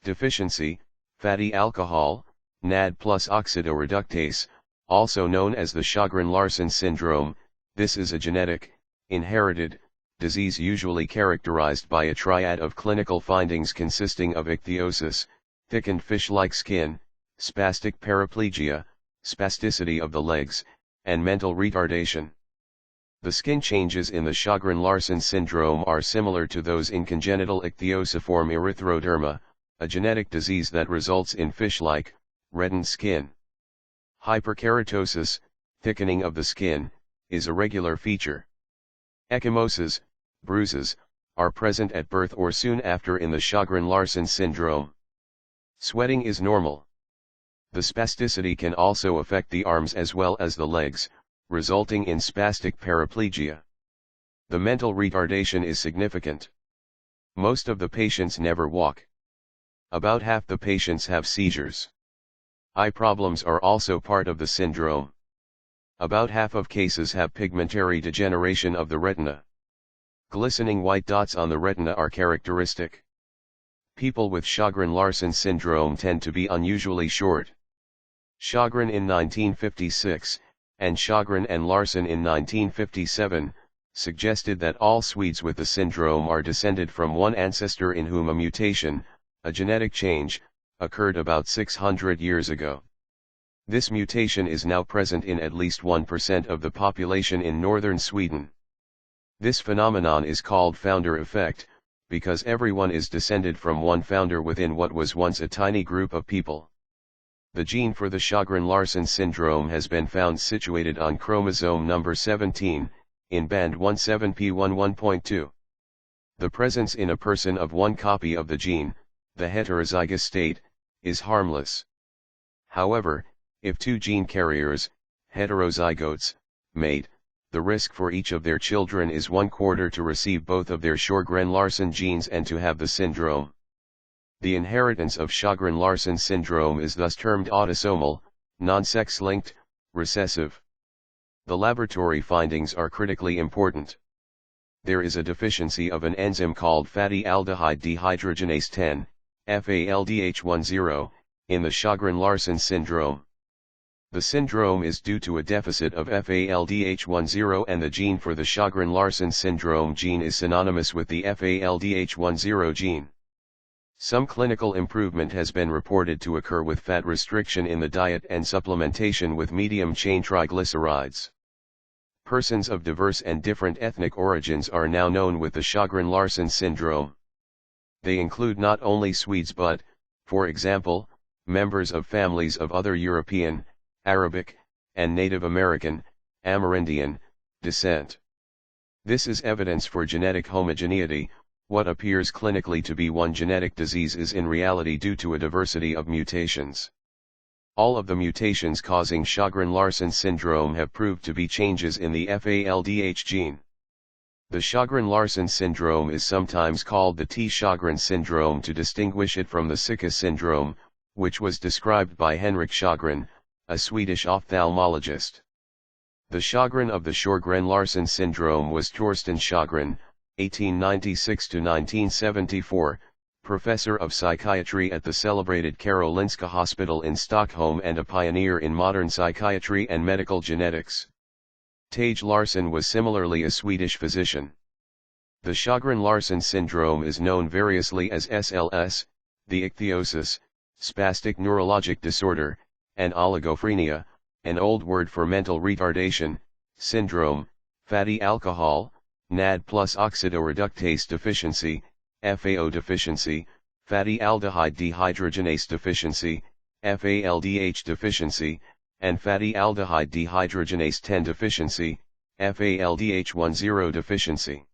Deficiency, fatty alcohol, NAD plus oxidoreductase, also known as the Sjogren-Larsen syndrome. This is a genetic, inherited, disease usually characterized by a triad of clinical findings consisting of ichthyosis, thickened fish-like skin, spastic paraplegia, spasticity of the legs, and mental retardation. The skin changes in the Sjogren-Larsen syndrome are similar to those in congenital ichthyosiform erythroderma, a genetic disease that results in fish-like, reddened skin. Hyperkeratosis, thickening of the skin, is a regular feature. Ecchymoses, bruises, are present at birth or soon after in the Sjogren-Larsen syndrome. Sweating is normal. The spasticity can also affect the arms as well as the legs, resulting in spastic paraplegia. The mental retardation is significant. Most of the patients never walk. About half the patients have seizures. Eye problems are also part of the syndrome. About half of cases have pigmentary degeneration of the retina. Glistening white dots on the retina are characteristic. People with Sjogren-Larsen syndrome tend to be unusually short. Sjogren in 1956, and Sjogren and Larsen in 1957, suggested that all Swedes with the syndrome are descended from one ancestor in whom a mutation, a genetic change, occurred about 600 years ago. This mutation is now present in at least 1% of the population in northern Sweden. This phenomenon is called founder effect, because everyone is descended from one founder within what was once a tiny group of people. The gene for the Sjogren-Larsen syndrome has been found situated on chromosome number 17, in band 17p11.2. The presence in a person of one copy of the gene, the heterozygous state, is harmless. However, if two gene carriers, heterozygotes, mate, the risk for each of their children is 1/4 to receive both of their Sjogren-Larsen genes and to have the syndrome. The inheritance of Sjogren-Larsen syndrome is thus termed autosomal, non-sex-linked, recessive. The laboratory findings are critically important. There is a deficiency of an enzyme called fatty aldehyde dehydrogenase 10, FALDH10, in the Sjogren-Larsen syndrome. The syndrome is due to a deficit of FALDH10 and the gene for the Sjogren-Larsen syndrome gene is synonymous with the FALDH10 gene. Some clinical improvement has been reported to occur with fat restriction in the diet and supplementation with medium-chain triglycerides. Persons of diverse and different ethnic origins are now known with the Sjogren-Larsen syndrome. They include not only Swedes but, for example, members of families of other European, Arabic, and Native American, Amerindian, descent. This is evidence for genetic homogeneity. What appears clinically to be one genetic disease is in reality due to a diversity of mutations. All of the mutations causing Sjogren-Larsen syndrome have proved to be changes in the FALDH gene. The Sjogren-Larsen syndrome is sometimes called the T-Sjogren syndrome to distinguish it from the Sicca syndrome, which was described by Henrik Sjogren, a Swedish ophthalmologist. The Sjogren of the Sjogren-Larsen syndrome was Torsten Sjogren, 1896–1974, professor of psychiatry at the celebrated Karolinska Hospital in Stockholm and a pioneer in modern psychiatry and medical genetics. Tage Larsen was similarly a Swedish physician. The Sjogren-Larsen syndrome is known variously as SLS, the ichthyosis, spastic neurologic disorder, and oligophrenia, an old word for mental retardation, syndrome, fatty alcohol, NAD plus oxidoreductase deficiency, FAO deficiency, fatty aldehyde dehydrogenase deficiency, FALDH deficiency, and fatty aldehyde dehydrogenase 10 deficiency, FALDH10 deficiency.